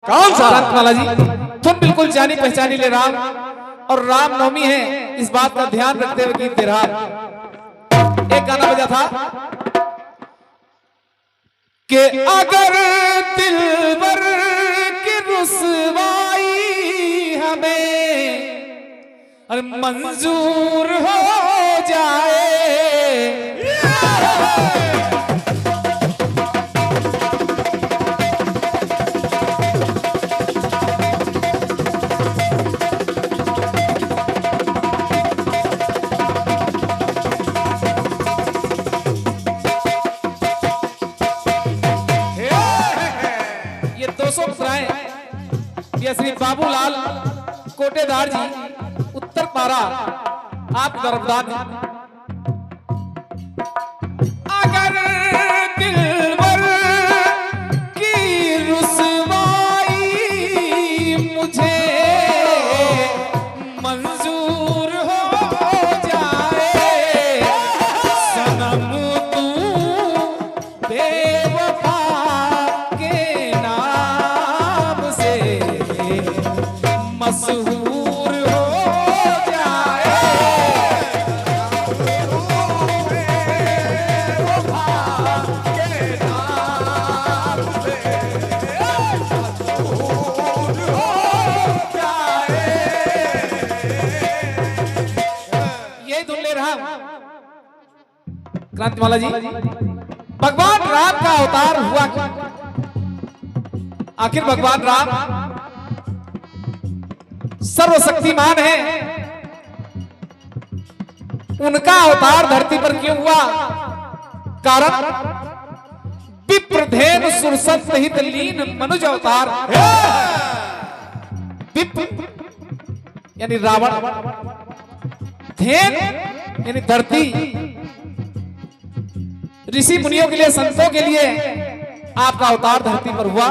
कौन सा रत्नमाला जी? तुम बिल्कुल जानी पहचानी ले राम, और राम नवमी है, इस बात का ध्यान रखते हुए गीत दे रहा। एक गाना बजा था कि अगर दिलबर की रुसवाई हमें मंजूर हो जाए, ये श्री बाबूलाल कोटेदार जी उत्तर पारा आप गर्भदान। अगर दिलबर की रुसवाई मुझे मंजूर हो जाए, सनम तू बेवफा के नाम से मशहूर हो जाए, यही धुन ले रहा क्रांतिमाला जी। भगवान राम का अवतार हुआ क्यों? आखिर भगवान राम सर्वशक्तिमान है, उनका अवतार धरती पर क्यों हुआ? कारण विप्रधेन सुरसत हित लीन मनुज अवतार। विप्र यानी रावण, धेन यानी धरती, ऋषि मुनियों के लिए, संतों के लिए आपका अवतार धरती पर हुआ।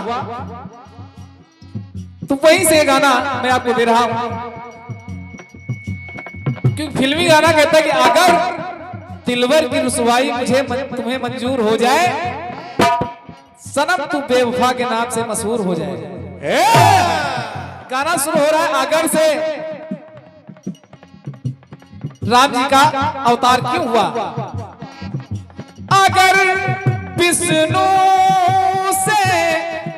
तो वहीं से गाना मैं आपको दे रहा हूं, क्योंकि फिल्मी गाना कहता है कि अगर दिलवर की रुसवाई मुझे तुम्हें मंजूर हो जाए, सनम तू बेवफा के नाम से मशहूर हो जाए। गाना शुरू हो रहा है अगर से। राम जी का अवतार क्यों हुआ? अगर विष्णु से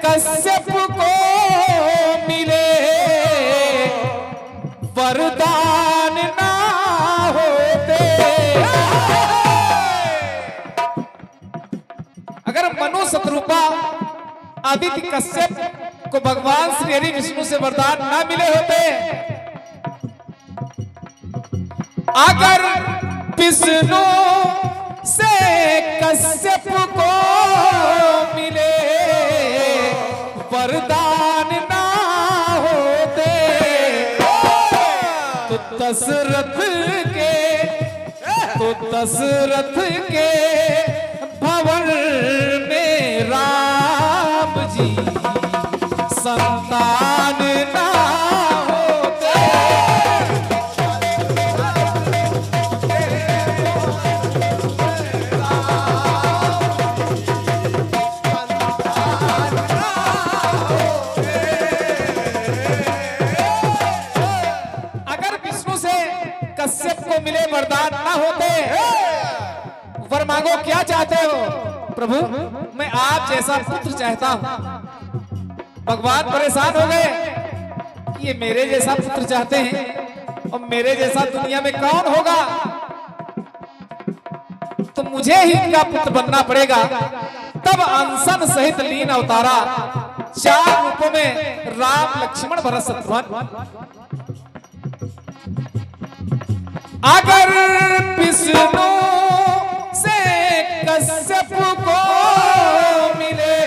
कश्यप को मिले वरदान ना होते, अगर मनु शत्रुपा आदित्य कश्यप को भगवान श्री हरि विष्णु से वरदान ना मिले होते, अगर विष्णु से कश्यप को मिले वरदान ना होते, तो दशरथ के भवन में राम जी संतान ना होते। कश्यप को मिले वरदान ना होते, वर मांगो क्या चाहते हो? प्रभु मैं आप जैसा पुत्र चाहता हूं। भगवान परेशान हो गए कि ये मेरे जैसा पुत्र चाहते हैं, और मेरे जैसा दुनिया में कौन होगा? तो मुझे ही इनका पुत्र बनना पड़ेगा। तब अनशन सहित लीन अवतारा, 4 रूपों में राम लक्ष्मण भरत शत्रुघ्न। अगर विष्णु से कश्यप को मिले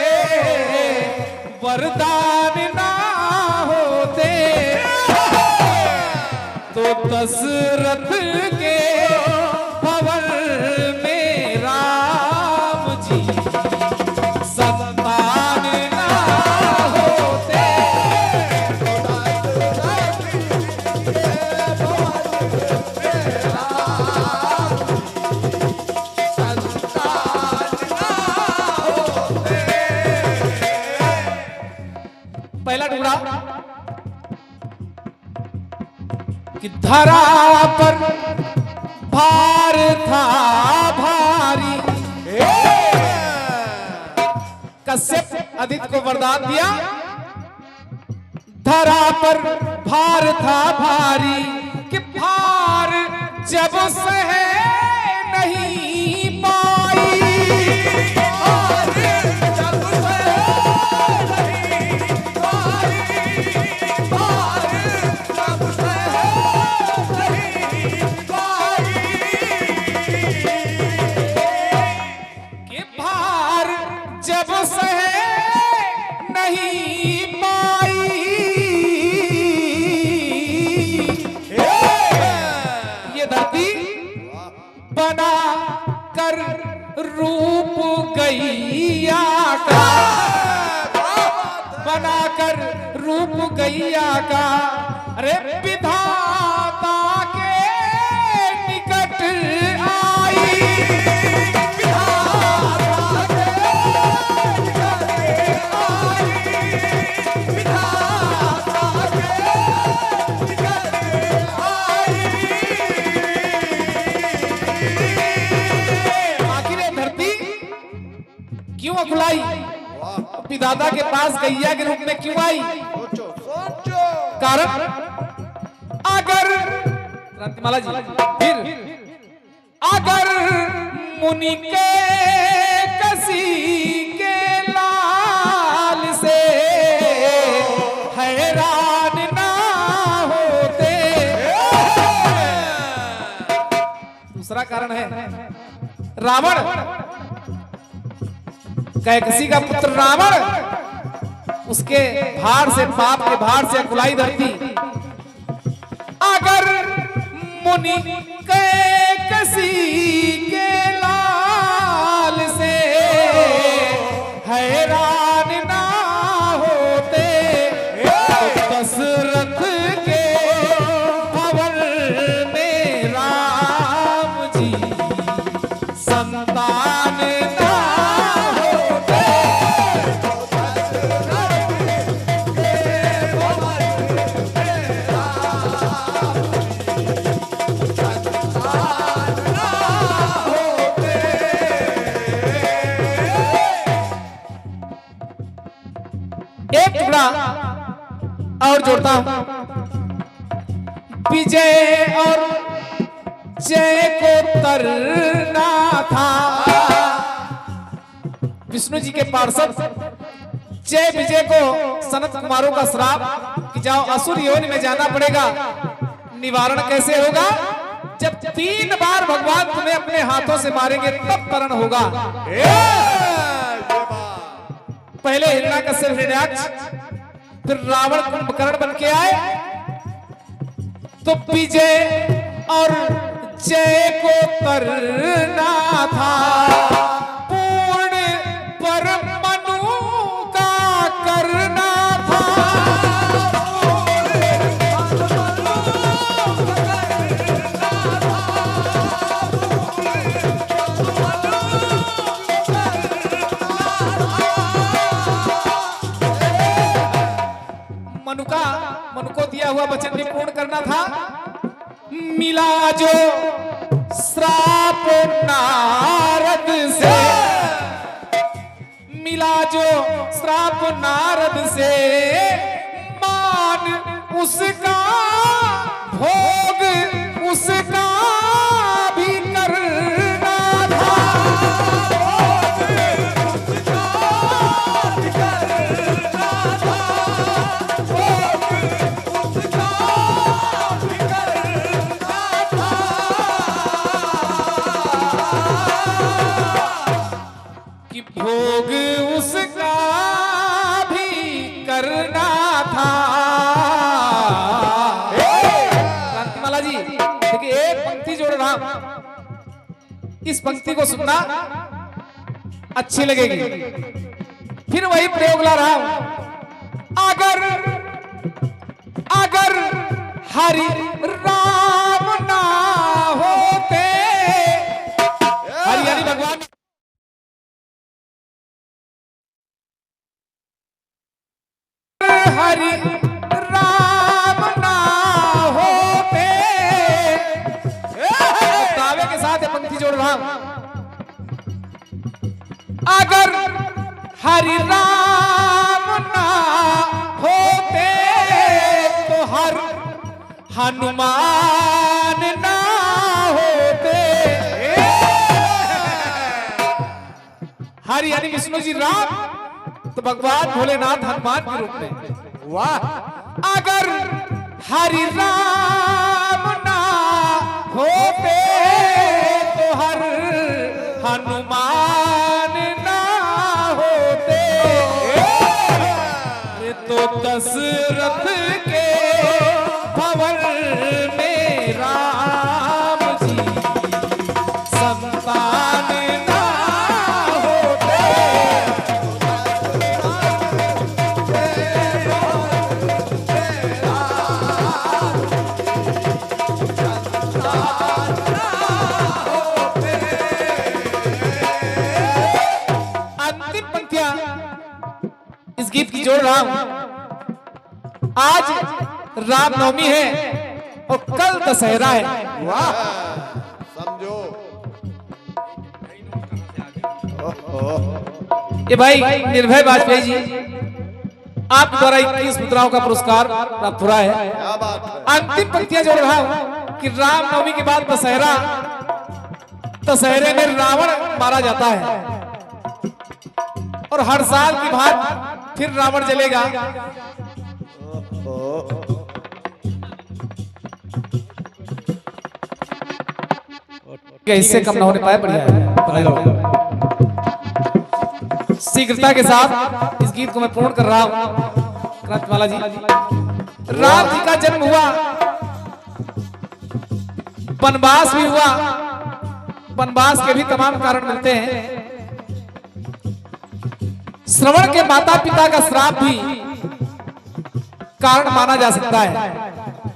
वरदान ना होते, तो दशरथ के भवन में राम जी संतान ना होते। पहला टुकड़ा कि धरा पर भार था भारी, कश्यप आदित्य को वरदान दिया, धरा पर भार था भारी कि भार जब सह नहीं पाई, भार जब सह नहीं पाई, भार जब सह नहीं पाई, कि भार जब सह नहीं पाई, ये धरती बना कर रूप गैया का, बना कर रूप गैया का, अरे विधाता के निकट आई, विधाता के निकट आई, विधाता के निकट आई। आखिर ये धरती क्यों अकुलाई, विधाता के पास गैया के रूप में क्यों आई? कारण अगर क्रांतिमाला जी फिर अगर मुनि के कसी के लाल से हैरान ना होते, दूसरा कारण है रावण, कैकसी का पुत्र रावण, उसके भार से, पाप के भार से अकुलाई धरती, अगर मुनि कैकसी के लाल से हैरान ना होते, तो दशरथ के भवन में राम जी संतान ना होते, एक टुकड़ा और जोड़ता हूं, विजय और जय को तरना था, विष्णु जी के पार्षद जय विजय को सनत कुमारों का श्राप कि जाओ असुर योनि में जाना पड़ेगा, निवारण कैसे होगा? जब 3 बार भगवान तुम्हें अपने हाथों से मारेंगे तब तरण होगा। पहले हिरण्याकश्यप हिरण्याक्ष, फिर रावण कुंभकर्ण बन के आए, तो विजय और जय को तरना था, पूर्ण परम मनु का करना था, मनु को दिया हुआ वचन भी पूर्ण करना था। मिला जो श्राप नारद से, मिला जो श्राप नारद से, मान उसका भोग उसका भी करना था, भोग उसका भी करना था। क्रांतिमाला जी देखिए, एक पंक्ति जोड़ रहा हूं, इस पंक्ति को सुनना अच्छी लगेगी, फिर वही प्रयोग ला रहा हूं। अगर हरि राम ना होते, हरि भगवान हरि राम ना होते, दावे के साथ ये पंक्ति जोड़ रहा हूं। अगर हरि राम ना होते तो हर हनुमान ना होते। हरि यानी विष्णु जी राम, तो भगवान भोलेनाथ हनुमान के रूप में। वाह! अगर हरि राम ना होते तो हर हनुमान ना होते। तो दशरथ के भवन में राम जी संतान ना होते। अंतिम पंक्तियां इस गीत की जोड़ रहा हूं। आज रामनवमी है और कल दशहरा है। वाह! समझो। ये भाई निर्भय वाजपेयी जी आपके द्वारा 21 मुद्राओं का पुरस्कार प्राप्त हो रहा है। क्या बात है। अंतिम पंक्तियां जोड़ रहा हूं कि रामनवमी के बाद दशहरा, दशहरे में रावण मारा जाता है और हर साल की भांति फिर रावण जलेगा। क्या इससे कम ना होने पाए? बढ़िया है। शीघ्रता के साथ इस गीत को मैं पूर्ण कर रहा हूं। क्रांतिमाला जी, राम जी का जन्म हुआ, वनवास भी हुआ, वनवास के भी तमाम कारण मिलते हैं। श्रवण के माता पिता का श्राप भी कारण माना जा सकता है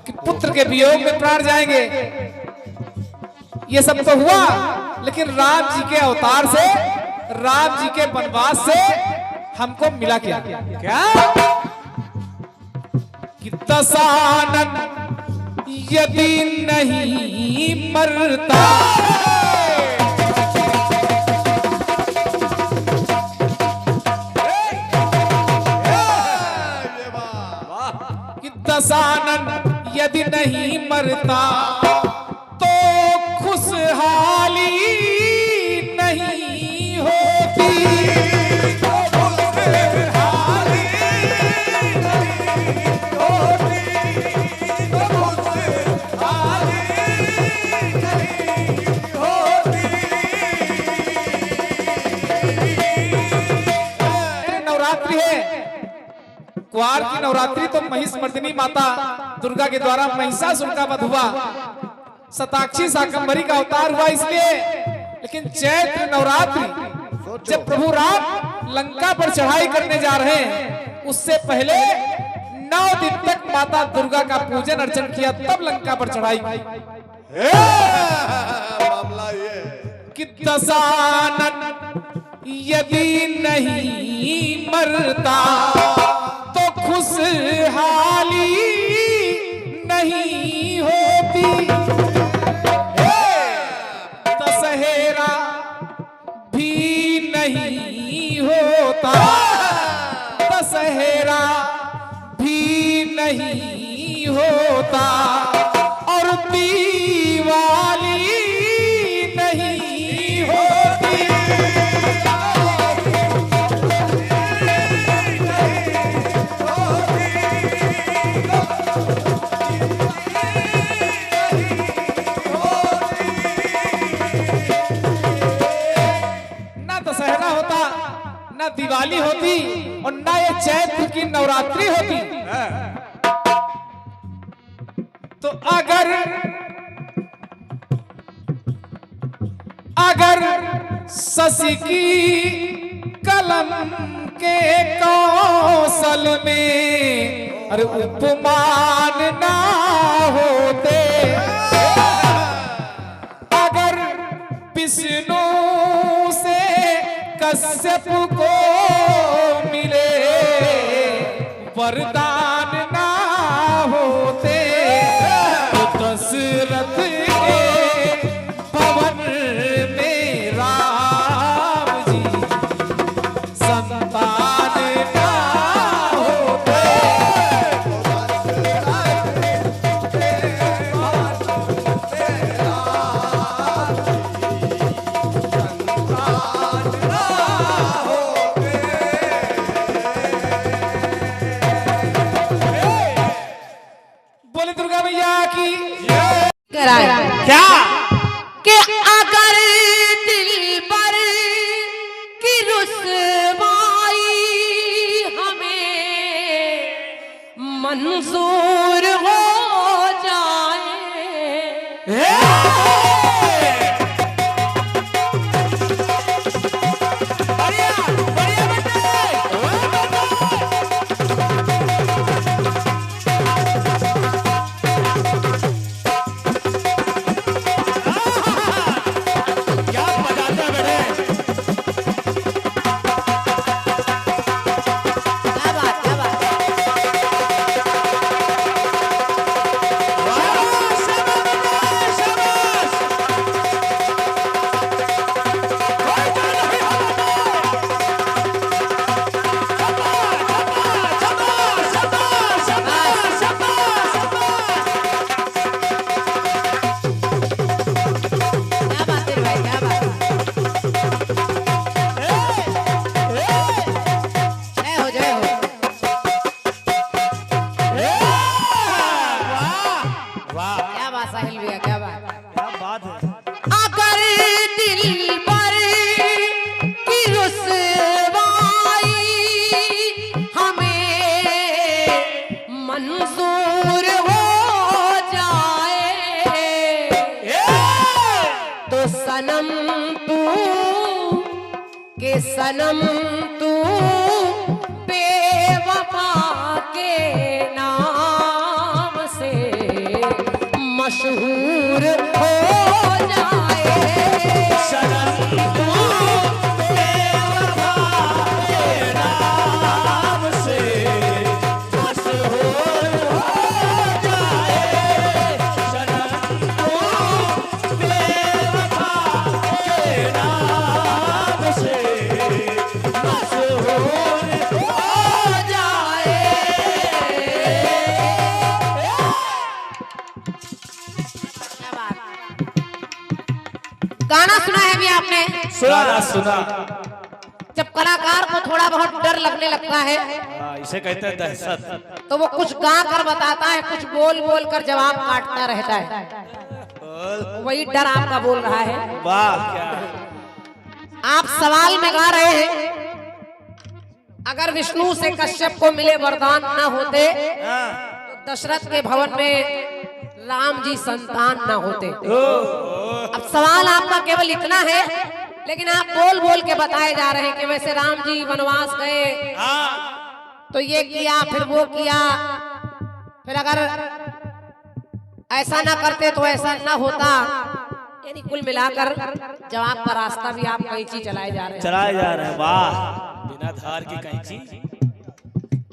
कि पुत्र के वियोग में प्राण जाएंगे। ये सब तो हुआ, लेकिन राम जी के अवतार से, राम जी के वनवास से हमको मिला क्या? क्या कि दशानन यदि नहीं मरता, कि दशानन यदि नहीं मरता तो खुशहाली नहीं होती। नवरात्रि है, कुआर की नवरात्रि तो महिषमर्दिनी माता दुर्गा के द्वारा महिषासुर का वध हुआ, शताक्षी शाकंभरी का अवतार हुआ इसलिए। लेकिन चैत्र नवरात्रि जब प्रभु राम लंका पर चढ़ाई करने जा रहे हैं, उससे पहले 9 दिन तक माता दुर्गा का पूजन अर्चन किया, तब लंका पर चढ़ाई की। मामला ये कि दशानन यदि नहीं मरता तो खुशहाली नहीं होती। दशहरा भी नहीं होता, दशहरा भी नहीं होता और दिवाली नहीं होती। ना दिवाली होती और ना ये चैत्र की नवरात्रि होती। तो अगर शशि की कलम के कौशल में अरे उपमान ना होते, अगर विष्णु कश्यप को मिले वरदान ना होते तो दशरथ के भवन में राम जी संतान ना होते। बोले दुर्गा मैया की क्या कि अगर दिल पर की रुसवाई हमें मंजूर हो जाए अगर दिल पर की रुसवाई हमें मंजूर हो जाए तो सनम तू के सनम तू बेवफा के नाम से मशहूर हो जाए सनम तू बेवफा के नाम से मशहूर हो जाए सनम तू बेवफा के नाम से मशहूर हो जाए। गाना सुना है भी आपने? सुना। जब कलाकार को थोड़ा बहुत डर लगने लगता है इसे कहते हैं दहशत। तो वो कुछ गा कर बताता है, कुछ बोल बोल कर जवाब काटता रहता है। वही डर आपका बोल रहा है। वाह क्या आप सवाल में गा रहे हैं अगर विष्णु से कश्यप को मिले वरदान न होते तो दशरथ के भवन में राम जी संतान न होते। अब सवाल आपका केवल इतना है, लेकिन आप बोल बोल के बताए जा रहे हैं कि वैसे राम जी वनवास गए तो ये किया, फिर वो किया, फिर अगर ऐसा ना करते तो ऐसा ना होता। यानी कुल मिलाकर जवाब का रास्ता भी आप कैंची चलाए जा रहे हैं। वाह बिना धार की कैंची।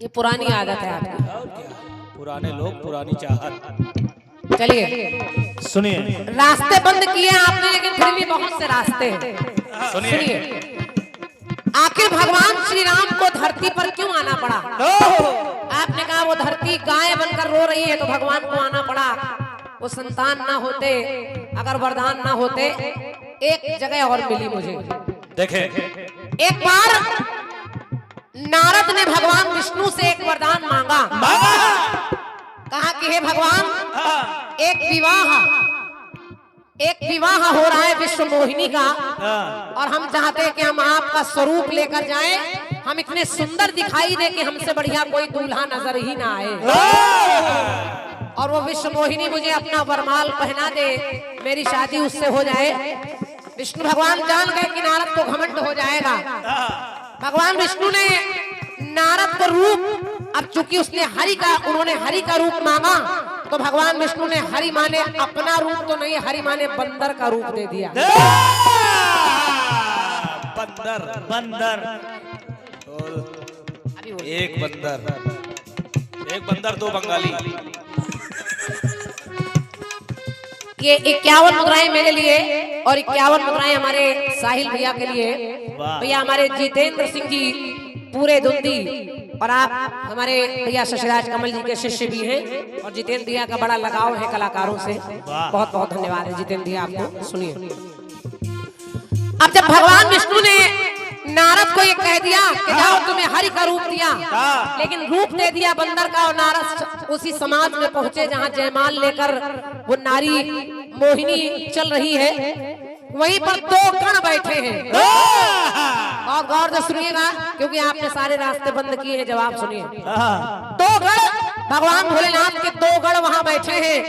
ये पुरानी आदत है आपकी। पुराने लोग पुरानी चाहत। चलिए सुनिए रास्ते बंद किए आपने, लेकिन फिर भी बहुत से रास्ते हैं। सुनिए आखिर भगवान श्री राम को धरती पर क्यों आना पड़ा? आपने कहा वो धरती गाय बनकर रो रही है तो भगवान को आना पड़ा। वो संतान ना होते, अगर वरदान ना होते। एक जगह और मिली मुझे, देखे एक बार नारद ने भगवान विष्णु से एक वरदान मांगा। कहा कि हे भगवान, एक विवाह हो रहा है विश्व मोहिनी का, और हम चाहते हैं कि हम आपका स्वरूप लेकर जाएं। हम इतने सुंदर दिखाई दे कि हमसे बढ़िया कोई दूल्हा नजर ही ना आए, और वो विश्व मोहिनी मुझे अपना वरमाल पहना दे, मेरी शादी उससे हो जाए। विष्णु भगवान जान गए कि नारद को घमंड हो जाएगा। भगवान विष्णु ने नारद को रूप, अब चूंकि उन्होंने हरि का रूप मांगा, तो भगवान विष्णु ने हरि माने अपना रूप तो नहीं, हरि माने बंदर का रूप दे दिया। बंदर अभी एक बंदर एक बंदर दो बंगाली। ये 51 मुद्राएं मेरे लिए और 51 मुद्राएं हमारे साहिल भैया के लिए। वाह। भैया हमारे जितेंद्र सिंह जी पूरे धुंधी, और आप हमारे भैया शशिराज कमल जी के शिष्य भी हैं, और जितेंद्र भैया का बड़ा लगाव है कलाकारों से। बहुत बहुत धन्यवाद है जितेंद्र भैया आपको। सुनिए, अब जब भगवान विष्णु ने नारद को ये कह दिया कि जाओ तुम्हें हरि का रूप दिया, लेकिन रूप दे दिया बंदर का, और नारद उसी समाज में पहुंचे जहां जयमाल लेकर वो नारी मोहिनी चल रही है, वहीं पर दो गण बैठे हैं। और गौर से सुनिएगा क्योंकि आपने सारे रास्ते बंद किए हैं, जवाब सुनिए। दो गण, भगवान भोलेनाथ के दो गण वहां बैठे हैं।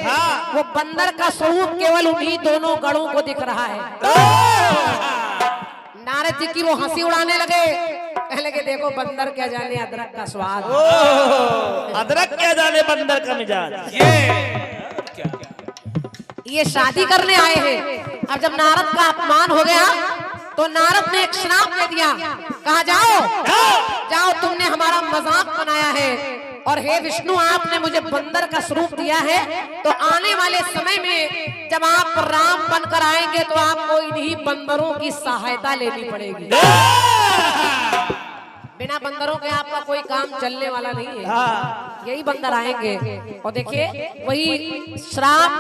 वो बंदर का स्वरूप केवल उन्हीं दोनों गणों को दिख रहा है। नारद जी की वो हंसी उड़ाने लगे, कहने लगे देखो बंदर क्या जाने अदरक का स्वाद, अदरक क्या जाने बंदर का मिजाज। ये शादी करने आए हैं। अब जब नारद का अपमान हो गया तो नारद ने एक श्राप दे दिया, कहा जाओ जाओ तुमने हमारा मजाक बनाया है, और हे विष्णु आपने मुझे बंदर का स्वरूप दिया है, तो आने वाले समय में जब आप राम बनकर आएंगे तो आपको इन्हीं बंदरों की सहायता लेनी पड़ेगी। बिना बंदरों के आपका कोई काम चलने वाला नहीं है। यही बंदर आएंगे, और देखिए वही श्राप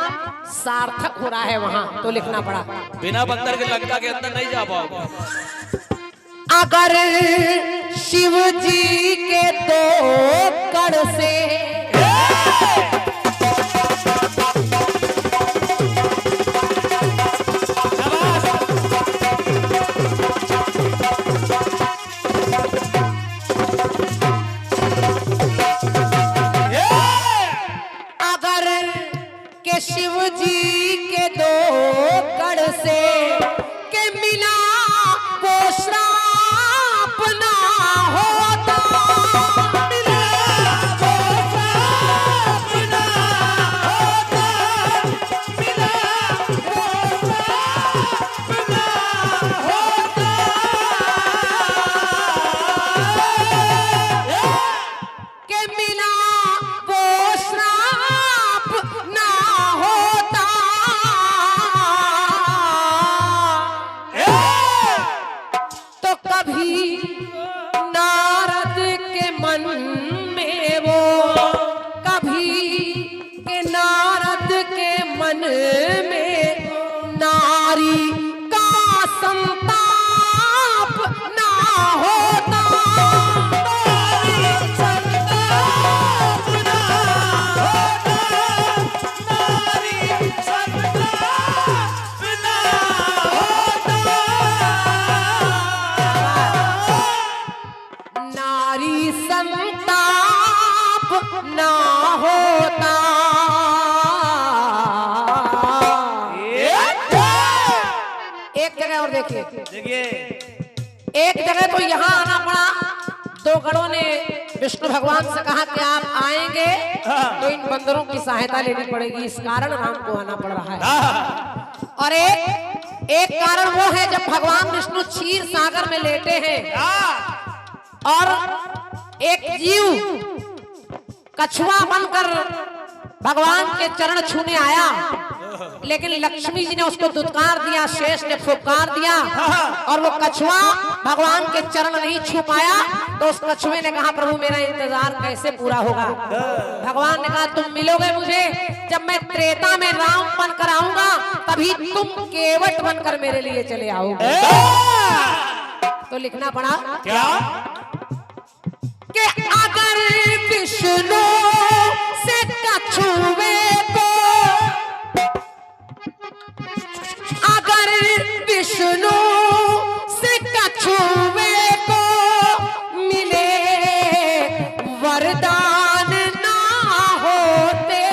सार्थक हो रहा है वहां, तो लिखना पड़ा बिना बंदर के लंका के अंदर नहीं जा पाओगे। अगर शिव जी के दो कड़ से शिव जी के दो कड़ से के मिला वो श्राप ना होता, मिला वो श्राप ना होता, मिला वो श्राप ना होता, के मिला वो श्राप ना होता। तो कभी नारद के मन में वो, कभी के नारद के मन में नारी का संताप ना होता, नारी संताप ना होता, नारी संताप ना होता, नारी संताप ना होता। एक जगह और देखिए, एक जगह तो यहाँ आना पड़ा। दो गणों ने विष्णु भगवान से कहा कि आप आएंगे तो इन बंदरों की सहायता लेनी पड़ेगी, इस कारण राम को आना पड़ रहा है। और एक कारण वो है जब भगवान विष्णु क्षीर सागर में लेटे हैं और एक जीव कछुआ बनकर भगवान के चरण छूने आया, लेकिन लक्ष्मी जी ने उसको दुत्कार दिया, शेष ने फुफकार दिया, और वो कछुआ भगवान के चरण नहीं छू पाया। तो उस कछुए ने कहा प्रभु मेरा इंतजार कैसे पूरा होगा। भगवान ने कहा तुम मिलोगे मुझे जब मैं त्रेता में राम बनकर आऊंगा, तभी तुम केवट बनकर मेरे लिए चले आओगे। तो लिखना पड़ा क्या कि अगर विष्णु से कछुए को, अगर विष्णु से कछुए को मिले वरदान ना होते।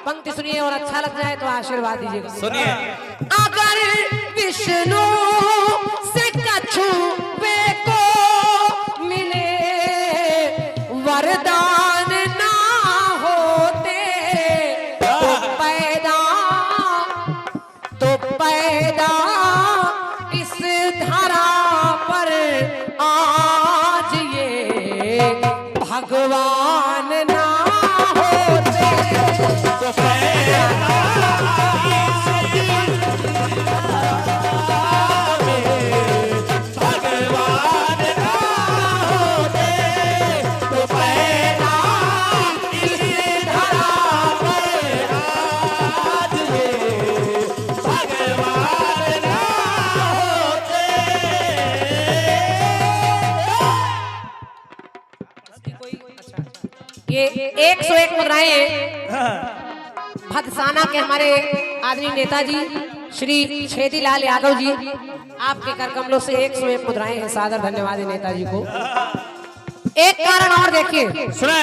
पंक्ति सुनिए और अच्छा लग जाए तो आशीर्वाद दीजिएगा। सुनिए, अगर विष्णु से कछुए को मिले वरदान ना होते, तो पैदा इस धरा पर आज ये ये 101 मुद्राएं भदसाना के हमारे आदरणीय नेताजी श्री छेदीलाल यादव जी, आपके कर कमलों से 101 मुद्राएं हैं। सादर धन्यवाद है नेताजी को। एक कारण और देखिए, सुने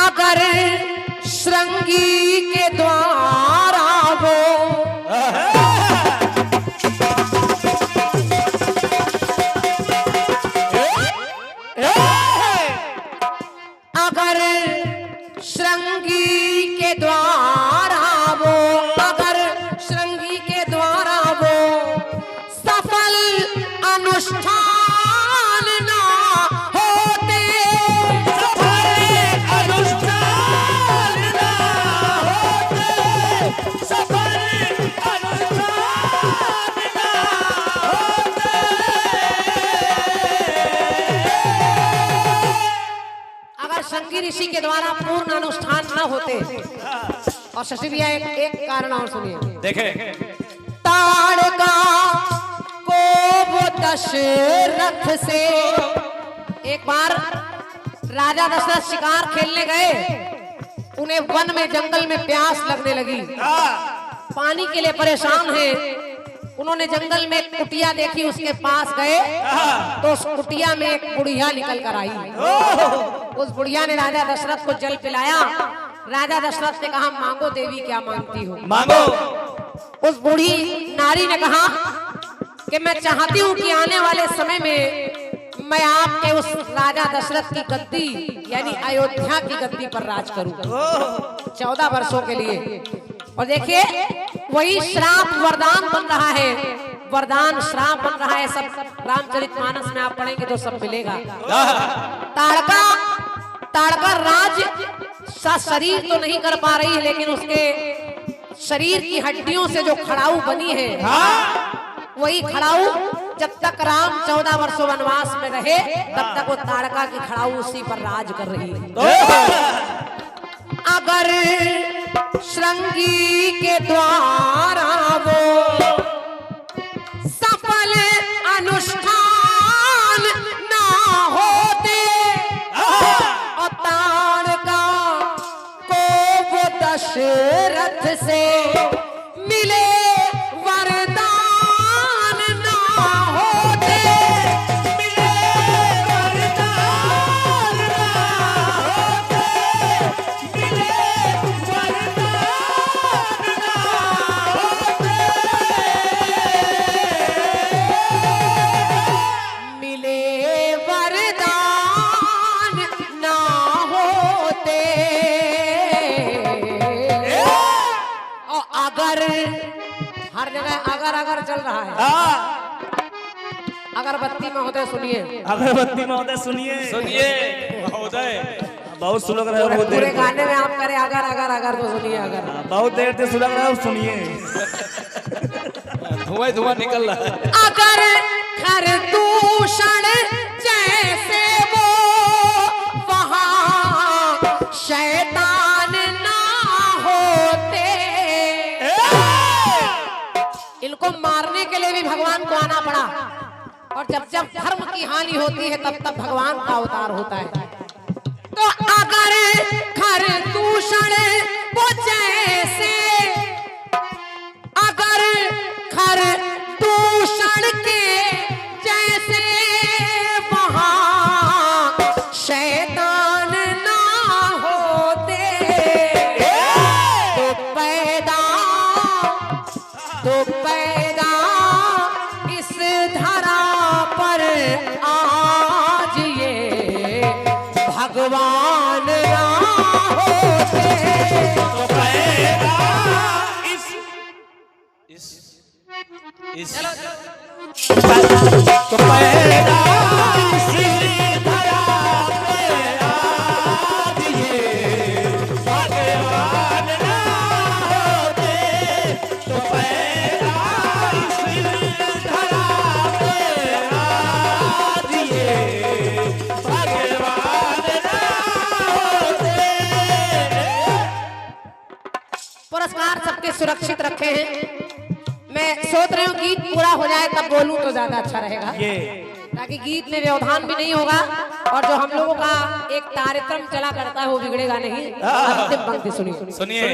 अगर श्रृंगी के द्वारा वो अगर श्रृंगी के द्वारा वो अगर श्रृंगी के द्वारा वो सफल अनुष्ठान ना होते, अगर श्रृंगी ऋषि के द्वारा पूर्ण अनुष्ठान न होते। और शशि भैया एक कारण और सुनिए, देखे ताड़का को वो दशरथ से एक बार राजा दशरथ शिकार खेलने गए, उन्हें वन में जंगल में प्यास लगने लगी, पानी के लिए परेशान हैं। उन्होंने जंगल में एक कुटिया देखी, उसके पास गए तो उस कुटिया में एक बुढ़िया निकल कर आई। उस बुढ़िया ने राजा दशरथ को जल पिलाया। राजा दशरथ ने कहा, मांगो देवी, क्या मांगती हो? मांगो। उस बूढ़ी नारी ने कहा कि मैं चाहती हूँ कि आने वाले समय में मैं आपके उस राजा दशरथ की गद्दी यानी अयोध्या की गद्दी पर राज करूं 14 वर्षों के लिए। और देखिए वही श्राप वरदान बन रहा है, वरदान श्राप बन रहा है। सब रामचरितमानस में आप पढ़ेंगे तो सब मिलेगा। ताड़का राज सा शरीर तो नहीं कर पा रही है, लेकिन उसके शरीर की हड्डियों से जो खड़ाऊ बनी है, वही खड़ाऊ जब तक राम 14 वर्षों वनवास में रहे तब तक वो ताड़का की खड़ाऊ उसी पर राज कर रही है। अगर श्रृंगी के द्वारा वो सफल अनुष्ठान ना होते, और ताड़का को वो दशरथ से मिले वरदान ना होते, मिले वरदान ना होते, मिले वरदान ना होते, मिले वरदान ना होते। और अगर हर जगह अगर चल रहा है, अगरबत्ती महोदय सुनिए, अगरबत्ती महोदय सुनिए, सुनिए महोदय, बहुत सुलग रहे हो, बहुत पूरे देर गाने में आप करें अगर तो सुनिए अगर। बहुत देर से सुलग रहे हो, सुनिए। धुआं निकल रहा है। अगर खरदूषण जैसे वो वहाँ शैतान ना होते, इनको मारने के लिए भी भगवान को आना पड़ा। और जब जब धर्म की हानि होती है तब तब भगवान का अवतार होता है। तो अगर खरदूषण वो जैसे, अगर खरदूषण के जैसे वहाँ शैतान ना होते, तो पैदा इस धरा पर आज ये भगवान ना होते, तो पैदा इस तो पैदा इसी धरा पे आज ये भगवान ना होते, तो पैदा इसी धरा पे आज ये भगवान ना होते। पुरस्कार सबके सुरक्षित रखे हैं। मैं सोच रही हूँ गीत पूरा हो जाए तब बोलूं तो ज्यादा अच्छा रहेगा। ये ताकि गीत में व्यवधान भी नहीं होगा और जो हम लोगों का एक कार्यक्रम चला करता है वो बिगड़ेगा नहीं। अंतिम पंक्ति सुनिए। सुनिए।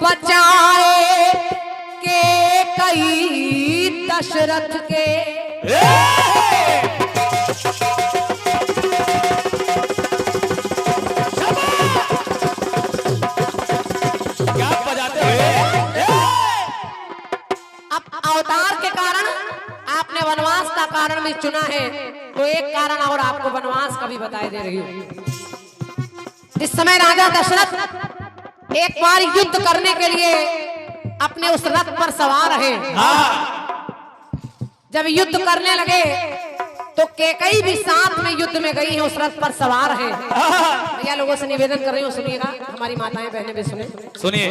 बचाए के कई दशरथ के क्या बजाते हुए? अब अवतार के कारण आपने वनवास का कारण भी चुना है, तो एक कारण और आपको वनवास का भी बताई दे रही हूँ। इस समय राजा दशरथ एक बार युद्ध करने के लिए अपने उस रथ पर सवार है। जब युद्ध करने लगे तो केकई भी साथ में युद्ध में गई है, उस रथ पर सवार है। भैया लोगों से निवेदन कर रही हूँ, सुनिएगा, हमारी माताएं बहनें भी सुने। सुनिए।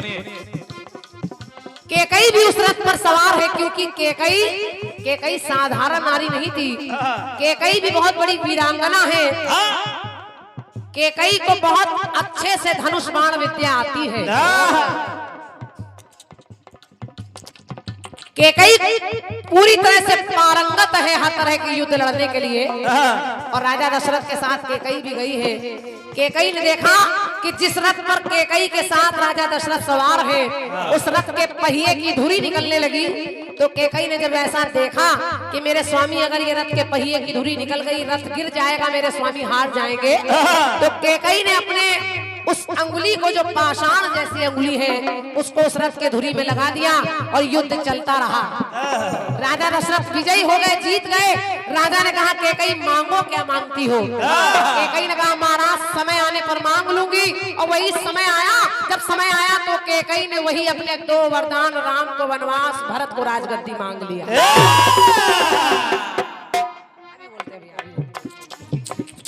केकई भी उस रथ पर सवार है, क्योंकि केकई साधारण नारी नहीं थी। केकई भी बहुत बड़ी वीरांगना है। केकई को बहुत अच्छे से धनुष बाण विद्या आती है। केकई पूरी तरह से पारंगत है हर तरह के युद्ध लड़ने के लिए। और राजा दशरथ के साथ केकई भी गई है। केकई ने देखा कि जिस रथ पर केकई के साथ राजा दशरथ सवार है, उस रथ के पहिए की धुरी निकलने लगी। तो केकई ने जब ऐसा देखा कि मेरे स्वामी अगर ये रथ के पहिए की धुरी निकल गई, रथ गिर जाएगा, मेरे स्वामी हार जाएंगे, तो केकई ने अपने उस अंगुली को, जो पाषाण जैसी अंगुली है, उसको उस रथ के धुरी में लगा दिया और युद्ध चलता रहा। राजा दशरथ विजयी हो गए, जीत गए। राजा ने कहा केकई मांगो, क्या मांगती हो? केकई ने कहा महाराज समय आने पर मांग लूंगी। और वही समय आया। जब समय आया तो केकई ने वही अपने 2 वरदान, राम को वनवास, भरत को राजगद्दी मांग लिया।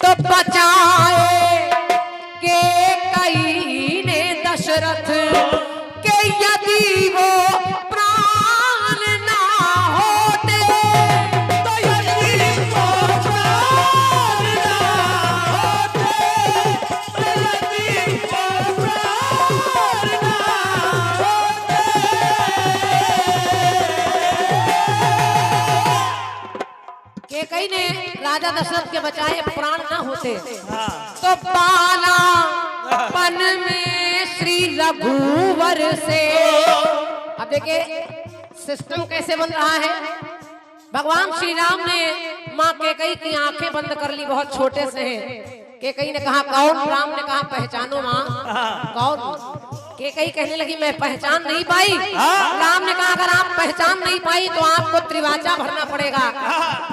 तो बचाए के कई ने दशरथ के यदि वो प्राण ना होते, तो यदि वो प्राण ना होते, तो यदि वो प्राण ना होते। केकई ने राजा दशरथ के बचाए प्राण ना होते, तो पाला पन में श्री रघुवर से। अब देखिए सिस्टम कैसे बन रहा है। भगवान श्री राम ने माँ केकई की आंखें बंद कर ली, बहुत छोटे से हैं। केकई ने कहा कौन? राम ने कहा पहचानो माँ, कौन? केकई कहने लगी मैं पहचान नहीं पाई। राम ने कहा अगर आप पहचान नहीं पाई तो आपको त्रिवाचा भरना पड़ेगा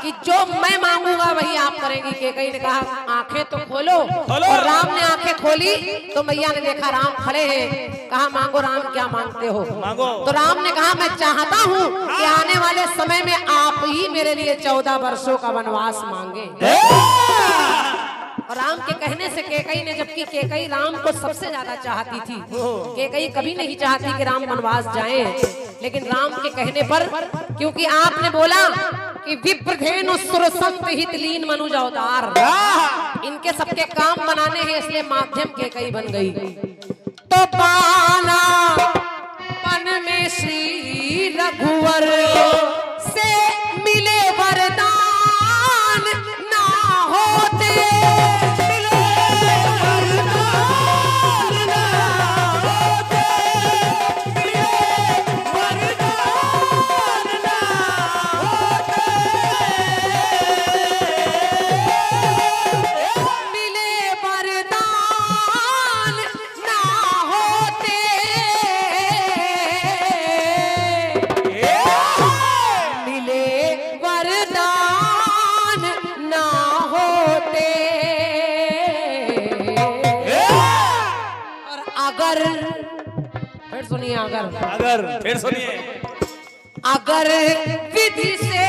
कि जो मैं मांगूंगा वही आप करेंगी। केकई ने कहा आंखें तो खोलो। और राम ने आंखें खोली तो मैया ने देखा राम खड़े हैं। कहा मांगो राम, क्या मांगते हो? तो राम ने कहा मैं चाहता हूँ कि आने वाले समय में आप ही मेरे लिए 14 वर्षों का वनवास मांगे। और राम के कहने से केकई ने, जबकि केकई राम को सबसे ज्यादा चाहती थी, केकई कभी नहीं चाहती कि राम वनवास जाएं, लेकिन राम के कहने पर, क्योंकि आपने बोला कि विप्रधेनु सुरसंत हित लीन मनुज अवतार, इनके सबके काम बनाने हैं, इसलिए माध्यम केकई बन गई। तो पाला पन में श्री रघुवर से मिले वरदान ना होते, अगर फिर सुनिए, अगर विधि से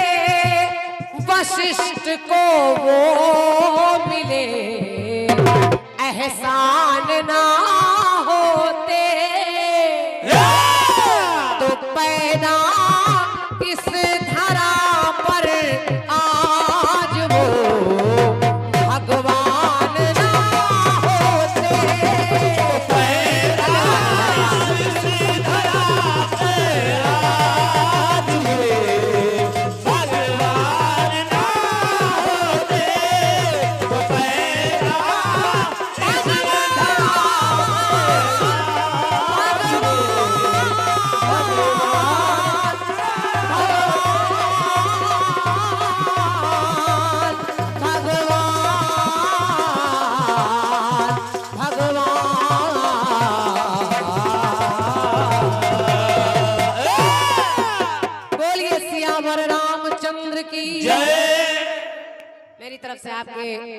वशिष्ठ को वो मिले, एहसान ना होते, तो पैदा इस धरा पर आज वो भगवान ना होते। भगवान मेरी तरफ से आपके